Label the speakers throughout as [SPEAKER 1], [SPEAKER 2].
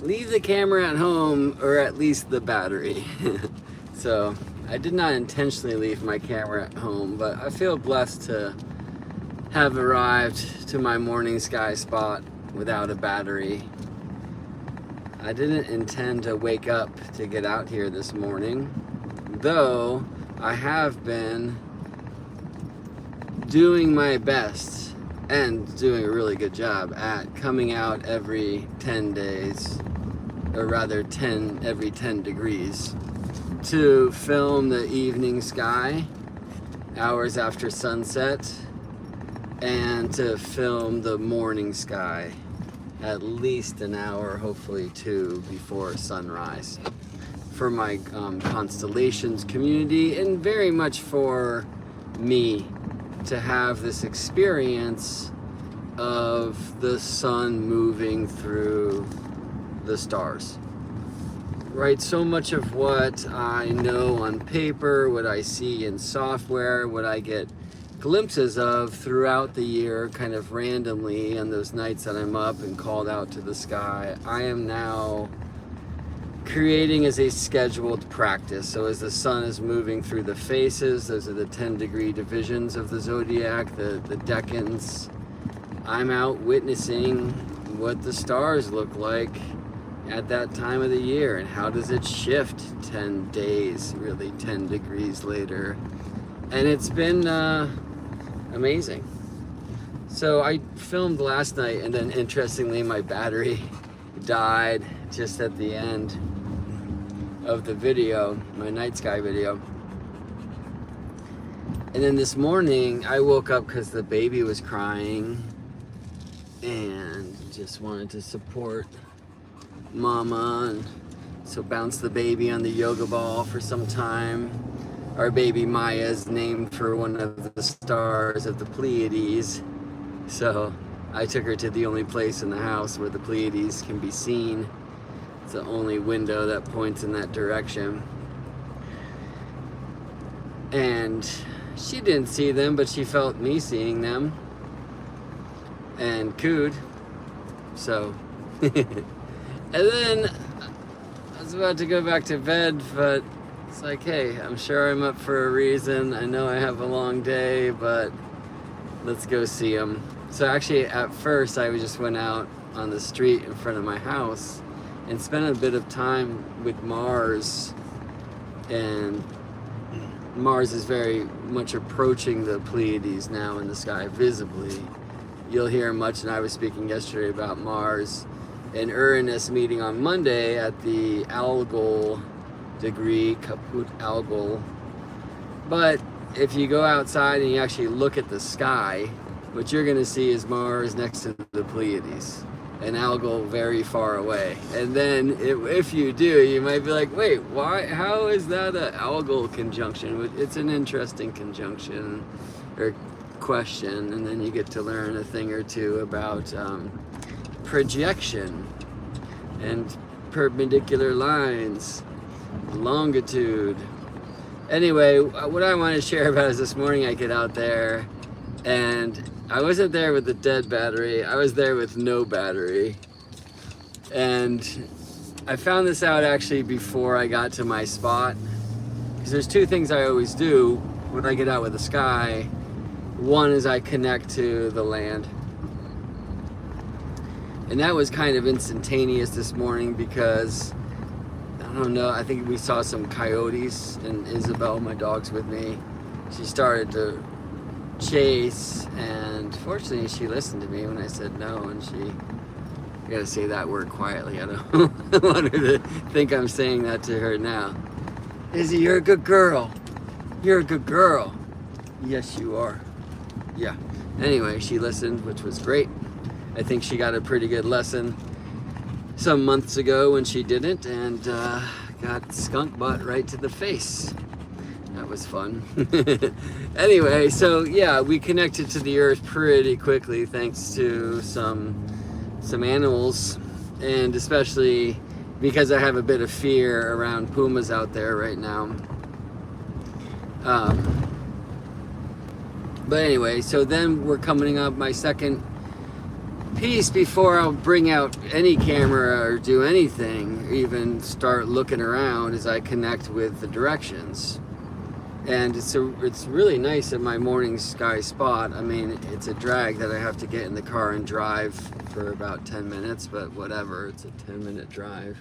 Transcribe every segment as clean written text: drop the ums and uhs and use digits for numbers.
[SPEAKER 1] leave the camera at home, or at least the battery. So I did not intentionally leave my camera at home, but I feel blessed to have arrived to my morning sky spot without a battery. I didn't intend to wake up to get out here this morning, though I have been doing my best and doing a really good job at coming out every 10 days, or rather every 10 degrees, to film the evening sky hours after sunset, and to film the morning sky at least an hour, hopefully two, before sunrise, for my constellations community, and very much for me to have this experience of the sun moving through the stars. Right, so much of what I know on paper, what I see in software, what I get glimpses of throughout the year, kind of randomly, on those nights that I'm up and called out to the sky, I am now creating as a scheduled practice. So as the sun is moving through the faces, those are the 10-degree divisions of the zodiac, the decans, I'm out witnessing what the stars look like at that time of the year, and how does it shift 10 days, really 10 degrees later. And it's been amazing. So I filmed last night, and then interestingly my battery died just at the end of the video, my night sky video. And then this morning I woke up because the baby was crying and just wanted to support mama, and so bounced the baby on the yoga ball for some time. Our baby Maya is named for one of the stars of the Pleiades, so I took her to the only place in the house where the Pleiades can be seen. It's the only window that points in that direction. And she didn't see them, but she felt me seeing them and cooed. So and then I was about to go back to bed, but it's like, hey, I'm sure I'm up for a reason. I know I have a long day, but let's go see them. So actually, at first, I just went out on the street in front of my house and spent a bit of time with Mars. And Mars is very much approaching the Pleiades now in the sky visibly. You'll hear much, and I was speaking yesterday about Mars and Uranus meeting on Monday at the Algol degree, Caput Algol. But if you go outside and you actually look at the sky, what you're going to see is Mars next to the Pleiades and Algol very far away. And then if you do, you might be like, wait, why? How is that an Algol conjunction? It's an interesting conjunction or question, and then you get to learn a thing or two about projection and perpendicular lines, longitude. Anyway, what I want to share about is this morning I get out there, and I wasn't there with the dead battery, I was there with no battery. And I found this out actually before I got to my spot, because there's two things I always do when I get out with the sky. One is I connect to the land. And that was kind of instantaneous this morning because, I don't know, I think we saw some coyotes, and Isabel, my dog's with me, she started to chase, and fortunately she listened to me when I said no, and I gotta say that word quietly, I don't want her to think I'm saying that to her now. Izzy, you're a good girl. You're a good girl. Yes, you are. Yeah. Anyway, she listened, which was great. I think she got a pretty good lesson some months ago when she didn't, and got skunk butt right to the face. That was fun. Anyway, so yeah, we connected to the earth pretty quickly thanks to some animals, and especially because I have a bit of fear around pumas out there right now. But anyway, so then we're coming up my second piece before I'll bring out any camera or do anything, or even start looking around, is I connect with the directions. And it's really nice at my morning sky spot. I mean, it's a drag that I have to get in the car and drive for about 10 minutes, but whatever, it's a 10-minute drive.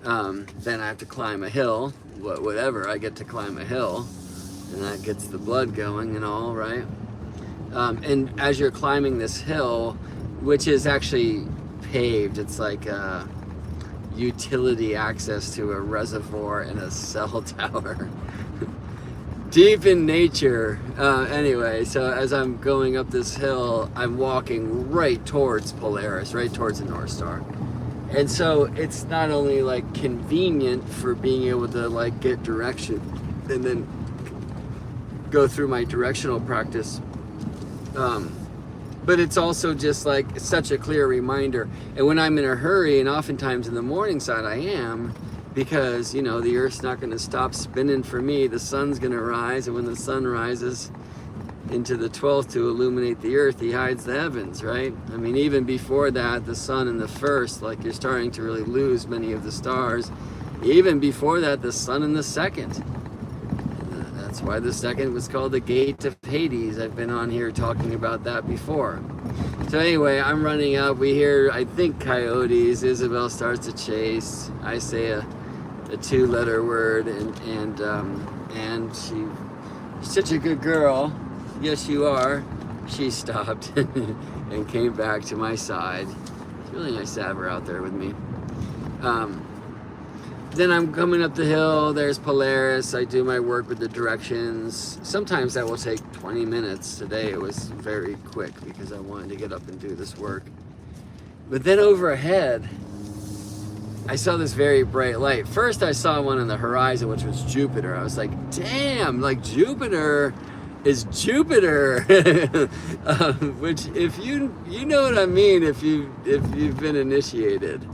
[SPEAKER 1] Then I have to climb a hill, whatever, I get to climb a hill, and that gets the blood going and all, right? And as you're climbing this hill, which is actually paved, it's like a utility access to a reservoir and a cell tower. Deep in nature. Anyway, so as I'm going up this hill, I'm walking right towards Polaris, right towards the North Star. And so it's not only like convenient for being able to like get direction and then go through my directional practice, but it's also just like such a clear reminder. And when I'm in a hurry, and oftentimes in the morning side I am, because, you know, the Earth's not going to stop spinning for me. The sun's going to rise, and when the sun rises into the 12th to illuminate the Earth, he hides the heavens, right? I mean, even before that, the sun in the first, like you're starting to really lose many of the stars. Even before that, the sun in the second. That's why the second was called the Gate of Hades. I've been on here talking about that before. So anyway, I'm running up. We hear, I think, coyotes. Isabel starts to chase. I say a two-letter word, and she's such a good girl. Yes, you are. She stopped and came back to my side. It's really nice to have her out there with me. Then I'm coming up the hill. There's Polaris. I do my work with the directions. Sometimes that will take 20 minutes. Today it was very quick because I wanted to get up and do this work. But then overhead, I saw this very bright light. First I saw one on the horizon, which was Jupiter. I was like, damn, like Jupiter is Jupiter. Which, if you know what I mean, if you've been initiated.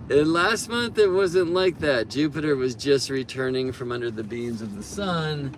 [SPEAKER 1] And last month it wasn't like that. Jupiter was just returning from under the beams of the sun,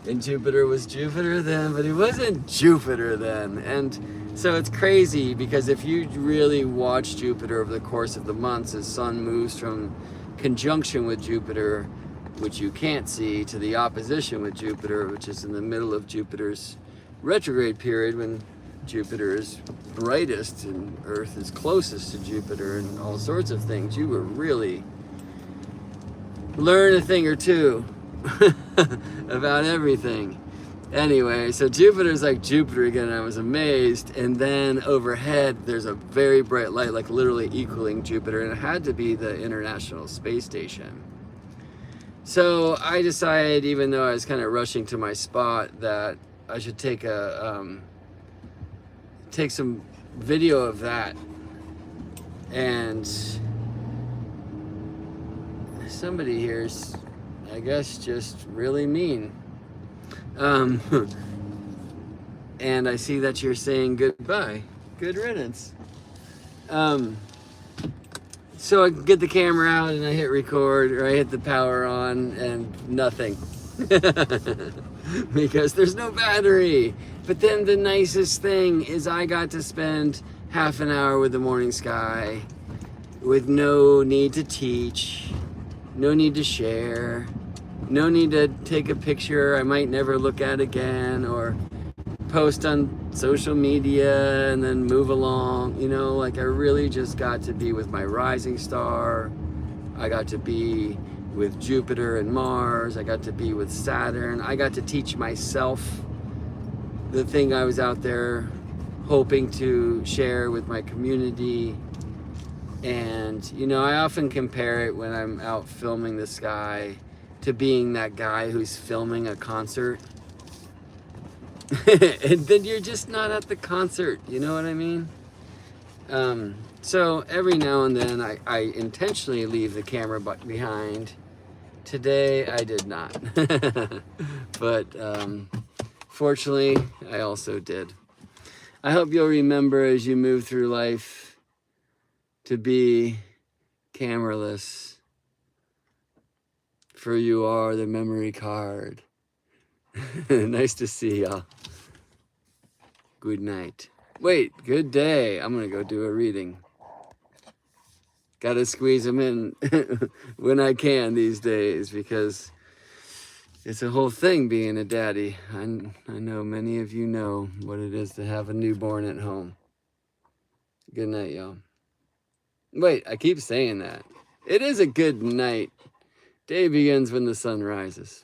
[SPEAKER 1] and Jupiter was Jupiter then, but it wasn't Jupiter then. And so it's crazy, because if you really watch Jupiter over the course of the months, as sun moves from conjunction with Jupiter, which you can't see, to the opposition with Jupiter, which is in the middle of Jupiter's retrograde period, when Jupiter is brightest and Earth is closest to Jupiter, and all sorts of things, you will really learn a thing or two about everything. Anyway, so Jupiter's like Jupiter again, and I was amazed. And then overhead, there's a very bright light, like literally equaling Jupiter, and it had to be the International Space Station. So I decided, even though I was kind of rushing to my spot, that I should take some video of that. And somebody here's, I guess, just really mean. And I see that you're saying goodbye. Good riddance. So I get the camera out and I hit record, or I hit the power on, and nothing. Because there's no battery. But then the nicest thing is I got to spend half an hour with the morning sky, with no need to teach, no need to share, no need to take a picture I might never look at again, or post on social media and then move along. You know, like I really just got to be with my rising star. I got to be with Jupiter and Mars. I got to be with Saturn. I got to teach myself the thing I was out there hoping to share with my community. And, you know, I often compare it, when I'm out filming the sky, to being that guy who's filming a concert. And then you're just not at the concert, you know what I mean? So every now and then I intentionally leave the camera behind. Today I did not. But fortunately, I also did. I hope you'll remember as you move through life to be cameraless, for you are the memory card. Nice to see y'all. Good night. Wait, good day. I'm gonna go do a reading. Gotta squeeze them in when I can these days because it's a whole thing being a daddy. I know many of you know what it is to have a newborn at home. Good night, y'all. Wait, I keep saying that. It is a good night. Day begins when the sun rises.